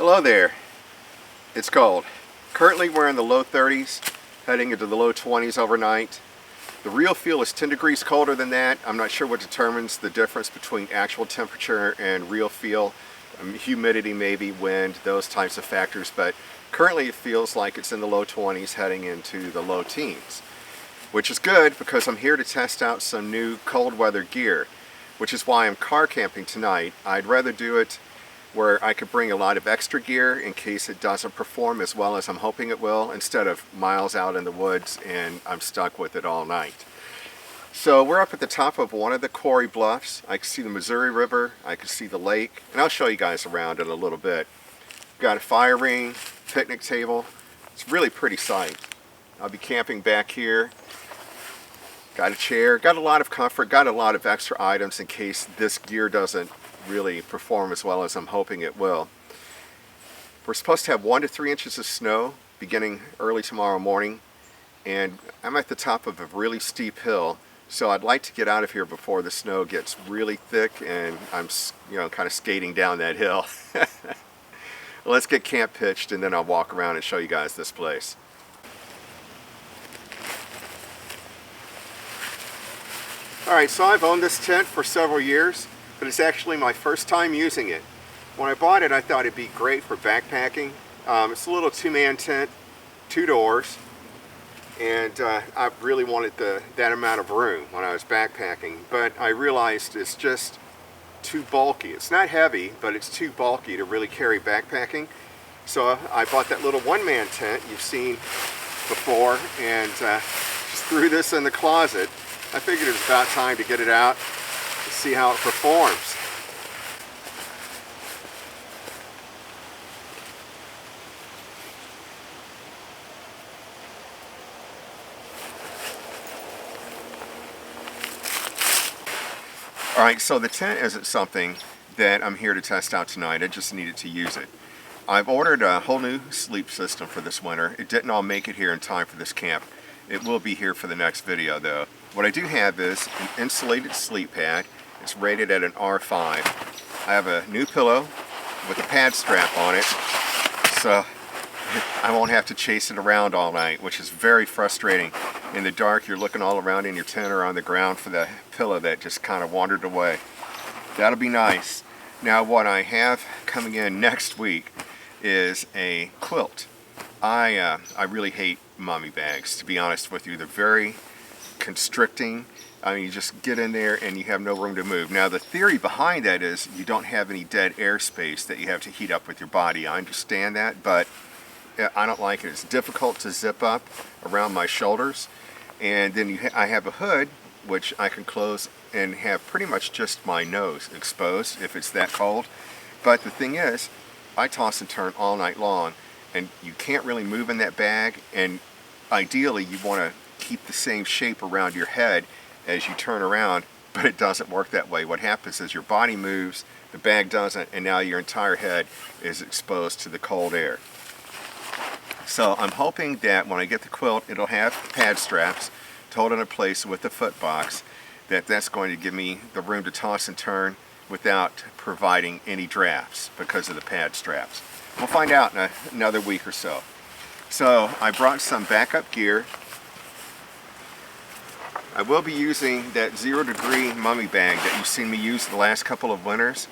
Hello there. It's cold. Currently we're in the low 30s, heading into the low 20s overnight. The real feel is 10 degrees colder than that. I'm not sure what determines the difference between actual temperature and real feel. Humidity maybe, wind, those types of factors, but currently it feels like it's in the low 20s heading into the low teens. Which is good because I'm here to test out some new cold weather gear, which is why I'm car camping tonight. I'd rather do it where I could bring a lot of extra gear in case it doesn't perform as well as I'm hoping it will, instead of miles out in the woods and I'm stuck with it all night. So we're up at the top of one of the quarry bluffs. I can see the Missouri River, I can see the lake, and I'll show you guys around in a little bit. Got a fire ring, picnic table. It's a really pretty sight. I'll be camping back here. Got a chair, got a lot of comfort, got a lot of extra items in case this gear doesn't really perform as well as I'm hoping it will. We're supposed to have 1 to 3 inches of snow beginning early tomorrow morning, and I'm at the top of a really steep hill, so I'd like to get out of here before the snow gets really thick and I'm kind of skating down that hill. Let's get camp pitched and then I'll walk around and show you guys this place. Alright, so I've owned this tent for several years, but it's actually my first time using it. When I bought it, I thought it'd be great for backpacking. It's a little two-man tent, 2 doors, and I really wanted that amount of room when I was backpacking, but I realized it's just too bulky. It's not heavy, but it's too bulky to really carry backpacking. So I bought that little one-man tent you've seen before, and just threw this in the closet. I figured it was about time to get it out to see how it performs. Alright, so the tent isn't something that I'm here to test out tonight. I just needed to use it. I've ordered a whole new sleep system for this winter. It didn't all make it here in time for this camp. It will be here for the next video though. What I do have is an insulated sleep pad. It's rated at an R5. I have a new pillow with a pad strap on it, so I won't have to chase it around all night, which is very frustrating. In the dark, you're looking all around in your tent or on the ground for the pillow that just kind of wandered away. That'll be nice. Now what I have coming in next week is a quilt. I really hate mummy bags, to be honest with you. They're very constricting. I mean, you just get in there and you have no room to move. Now the theory behind that is you don't have any dead air space that you have to heat up with your body. I understand that, but I don't like it. It's difficult to zip up around my shoulders, and then I have a hood which I can close and have pretty much just my nose exposed if it's that cold. But the thing is, I toss and turn all night long, and you can't really move in that bag, and ideally you want to keep the same shape around your head as you turn around, but it doesn't work that way. What happens is your body moves, the bag doesn't, and now your entire head is exposed to the cold air. So I'm hoping that when I get the quilt, it'll have pad straps to hold it in place with the foot box, that's going to give me the room to toss and turn without providing any drafts because of the pad straps. We'll find out in another week or so. So I brought some backup gear. I will be using that 0 degree mummy bag that you've seen me use the last couple of winters.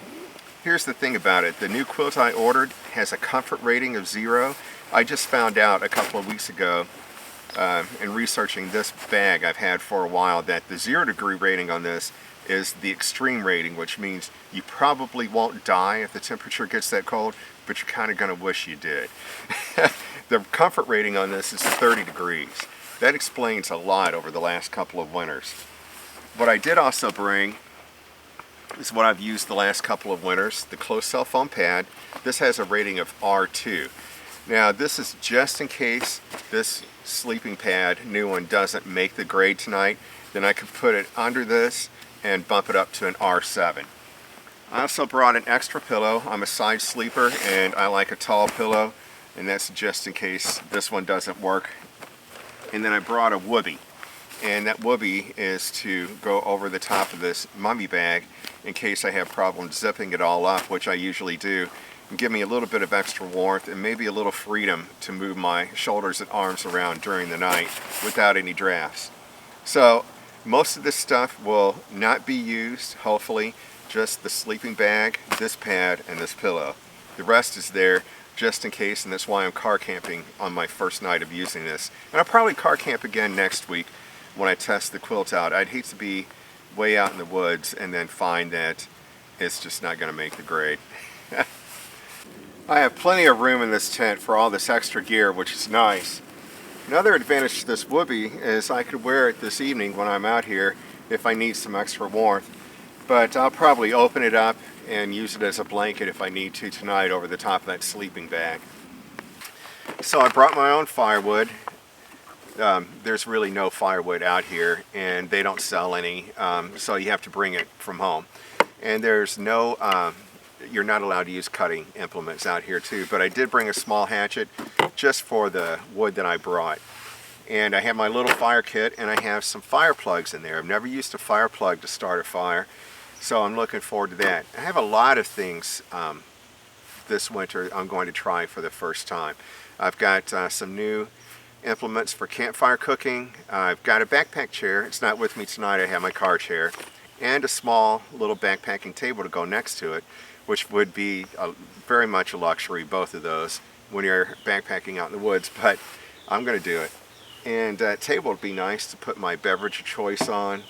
Here's the thing about it. The new quilt I ordered has a comfort rating of 0. I just found out a couple of weeks ago in researching this bag I've had for a while that the 0 degree rating on this is the extreme rating, which means you probably won't die if the temperature gets that cold, but you're kind of going to wish you did. The comfort rating on this is 30 degrees. That explains a lot over the last couple of winters. What I did also bring is what I've used the last couple of winters, the closed cell foam pad. This has a rating of R2. Now this is just in case this sleeping pad, new one, doesn't make the grade tonight, then I can put it under this and bump it up to an R7. I also brought an extra pillow. I'm a side sleeper and I like a tall pillow, and that's just in case this one doesn't work. And then I brought a whoopee, and that whoopee is to go over the top of this mummy bag in case I have problems zipping it all up, which I usually do. and give me a little bit of extra warmth and maybe a little freedom to move my shoulders and arms around during the night without any drafts. So most of this stuff will not be used, hopefully, just the sleeping bag, this pad, and this pillow. The rest is there just in case, and that's why I'm car camping on my first night of using this. And I'll probably car camp again next week when I test the quilt out. I'd hate to be way out in the woods and then find that it's just not going to make the grade. I have plenty of room in this tent for all this extra gear, which is nice. Another advantage to this Whoopee is I could wear it this evening when I'm out here if I need some extra warmth. But I'll probably open it up and use it as a blanket if I need to tonight over the top of that sleeping bag. So I brought my own firewood. There's really no firewood out here and they don't sell any, so you have to bring it from home. And there's no, you're not allowed to use cutting implements out here too, but I did bring a small hatchet just for the wood that I brought. And I have my little fire kit and I have some fire plugs in there. I've never used a fire plug to start a fire, so I'm looking forward to that. I have a lot of things this winter I'm going to try for the first time. I've got some new implements for campfire cooking. I've got a backpack chair. It's not with me tonight. I have my car chair. And a small little backpacking table to go next to it, which would be very much a luxury, both of those, when you're backpacking out in the woods, but I'm going to do it. And that table would be nice to put my beverage of choice on.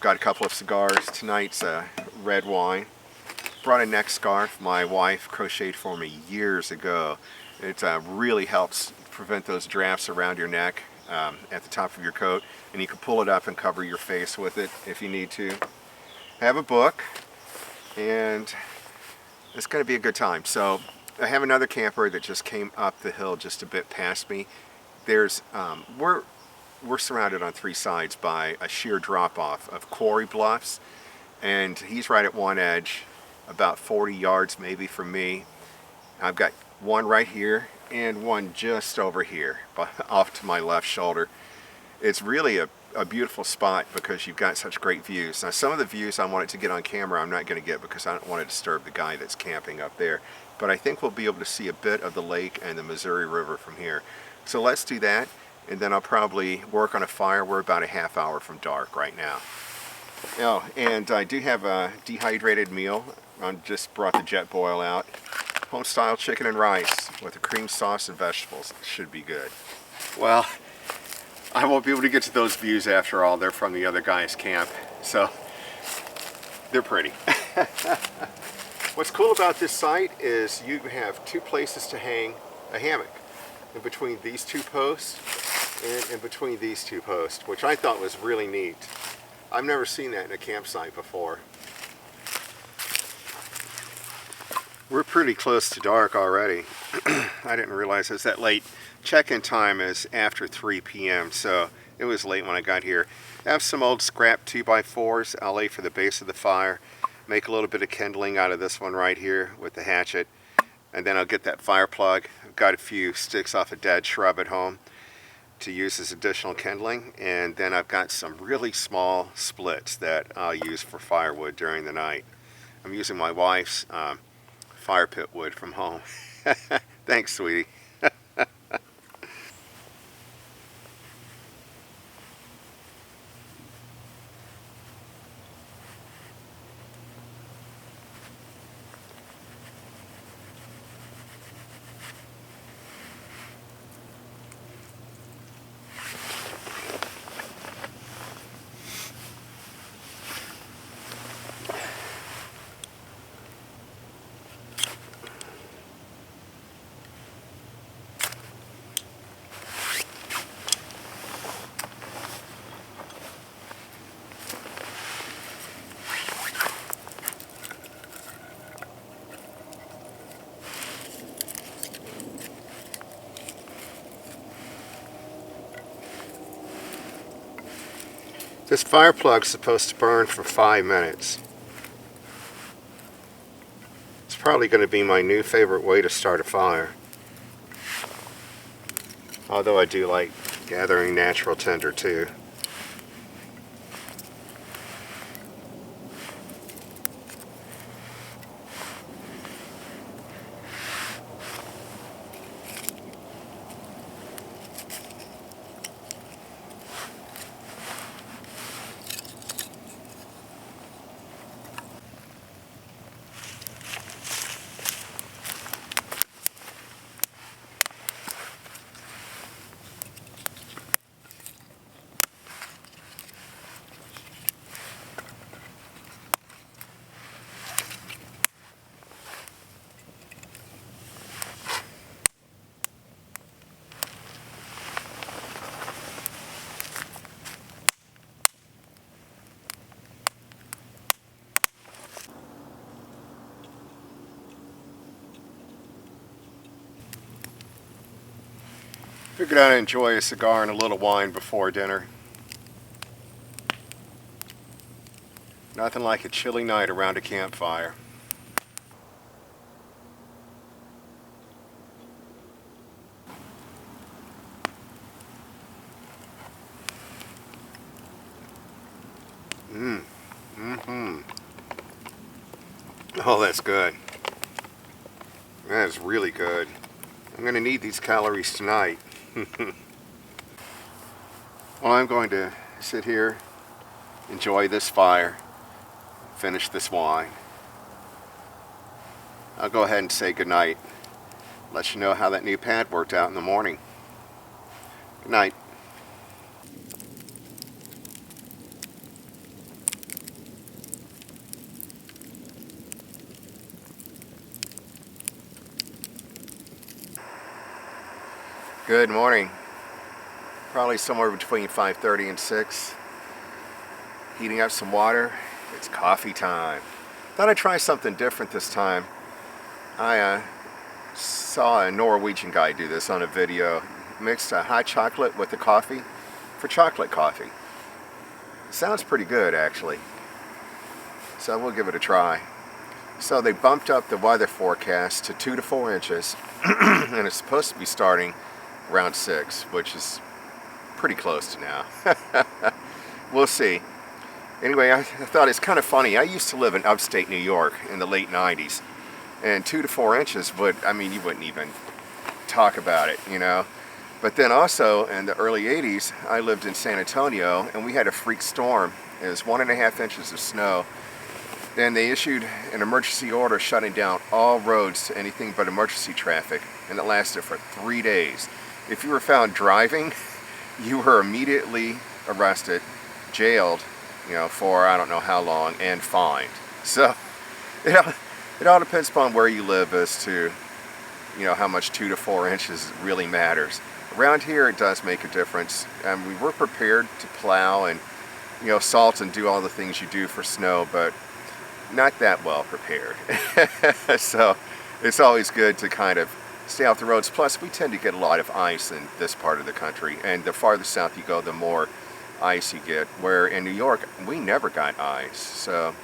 Got a couple of cigars. Tonight's red wine. Brought a neck scarf my wife crocheted for me years ago. It really helps prevent those drafts around your neck at the top of your coat, and you can pull it up and cover your face with it if you need to. I have a book, and it's going to be a good time. So I have another camper that just came up the hill just a bit past me. There's we're surrounded on three sides by a sheer drop-off of quarry bluffs, and he's right at one edge, about 40 yards maybe from me. I've got one right here and one just over here off to my left shoulder. It's really a beautiful spot because you've got such great views. Now some of the views I wanted to get on camera I'm not going to get because I don't want to disturb the guy that's camping up there, but I think we'll be able to see a bit of the lake and the Missouri River from here. So let's do that, and then I'll probably work on a fire. We're about a half hour from dark right now. Oh, and I do have a dehydrated meal. I just brought the Jetboil out. Home-style chicken and rice with a cream sauce and vegetables. Should be good. Well, I won't be able to get to those views after all. They're from the other guy's camp, so they're pretty. What's cool about this site is you have two places to hang a hammock. In between these two posts and in between these two posts, which I thought was really neat. I've never seen that in a campsite before. We're pretty close to dark already. I didn't realize it was that late. Check-in time is after 3 p.m., so it was late when I got here. I have some old scrap 2x4s I'll lay for the base of the fire. Make a little bit of kindling out of this one right here with the hatchet. And then I'll get that fire plug. I've got a few sticks off a dead shrub at home to use as additional kindling. And then I've got some really small splits that I'll use for firewood during the night. I'm using my wife's fire pit wood from home. Thanks, sweetie. This fire plug's supposed to burn for 5 minutes. It's probably going to be my new favorite way to start a fire. Although I do like gathering natural tinder too. Figured I'd enjoy a cigar and a little wine before dinner. Nothing like a chilly night around a campfire. Oh, that's good. That is really good. I'm going to need these calories tonight. Well, I'm going to sit here, enjoy this fire, finish this wine. I'll go ahead and say goodnight. Let you know how that new pad worked out in the morning. Good night. Good morning. Probably somewhere between 5:30 and 6. Heating up some water. It's coffee time. Thought I'd try something different this time. I saw a Norwegian guy do this on a video. Mixed a hot chocolate with the coffee for chocolate coffee. Sounds pretty good, actually. So we'll give it a try. So they bumped up the weather forecast to 2 to 4 inches, and it's supposed to be starting around 6, which is pretty close to now. We'll see. Anyway, I thought it's kind of funny. I used to live in upstate New York in the late 90s, and 2 to 4 inches would, I mean, you wouldn't even talk about it, you know. But then also in the early 80s, I lived in San Antonio, and we had a freak storm. It was 1.5 inches of snow. Then they issued an emergency order shutting down all roads to anything but emergency traffic, and it lasted for 3 days. If you were found driving, you were immediately arrested, jailed, you know, for I don't know how long, and fined. So it all depends upon where you live as to, you know, how much 2 to 4 inches really matters. Around here, it does make a difference. We were prepared to plow and, you know, salt and do all the things you do for snow, but not that well prepared. So it's always good to kind of stay off the roads. Plus, we tend to get a lot of ice in this part of the country, and the farther south you go, the more ice you get. Where in New York, we never got ice. So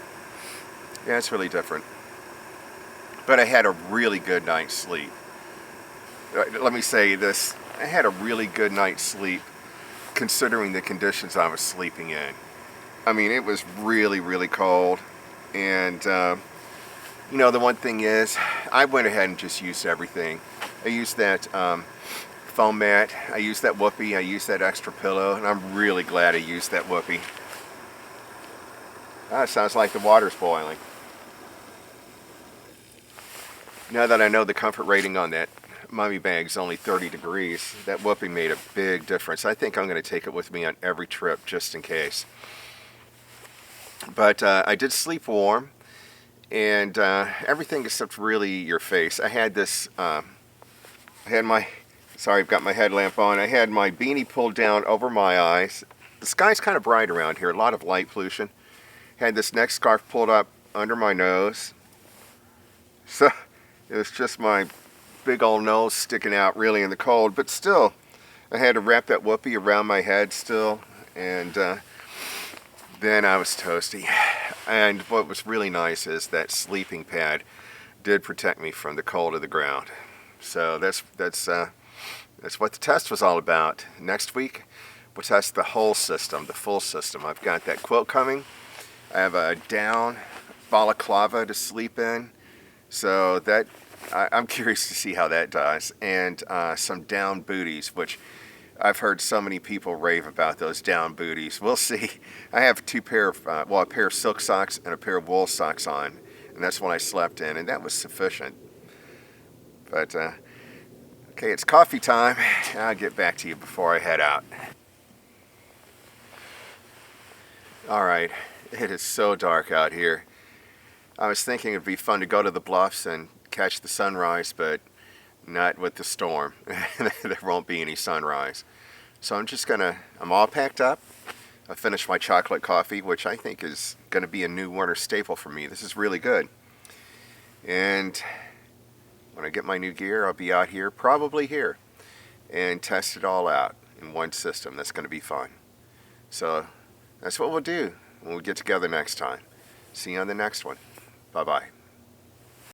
yeah, it's really different. But I had a really good night's sleep. Let me say this. I had a really good night's sleep considering the conditions I was sleeping in. I mean, it was really, really cold. And, you know, the one thing is, I went ahead and just used everything. I used that foam mat. I used that whoopee. I used that extra pillow. And I'm really glad I used that whoopee. Ah, it sounds like the water's boiling. Now that I know the comfort rating on that mummy bag's only 30 degrees, that whoopee made a big difference. I think I'm going to take it with me on every trip just in case. But I did sleep warm, and everything except really your face. I had this, sorry, I've got my headlamp on. I had my beanie pulled down over my eyes. The sky's kind of bright around here, a lot of light pollution. Had this neck scarf pulled up under my nose. So it was just my big old nose sticking out really in the cold, but still, I had to wrap that whoopee around my head still, and then I was toasty. And what was really nice is that sleeping pad did protect me from the cold of the ground. So that's what the test was all about. Next week, we'll test the whole system, the full system. I've got that quilt coming. I have a down balaclava to sleep in. So that I'm curious to see how that does. And some down booties, which I've heard so many people rave about those down booties. We'll see. I have a pair of silk socks and a pair of wool socks on, and that's what I slept in, and that was sufficient. But, okay, it's coffee time. I'll get back to you before I head out. All right, it is so dark out here. I was thinking it'd be fun to go to the bluffs and catch the sunrise, but not with the storm. There won't be any sunrise. So I'm all packed up. I finished my chocolate coffee, which I think is going to be a new winter staple for me. This is really good. And when I get my new gear, I'll be out here, probably here. and test it all out in one system. That's going to be fun. So that's what we'll do when we get together next time. See you on the next one. Bye-bye.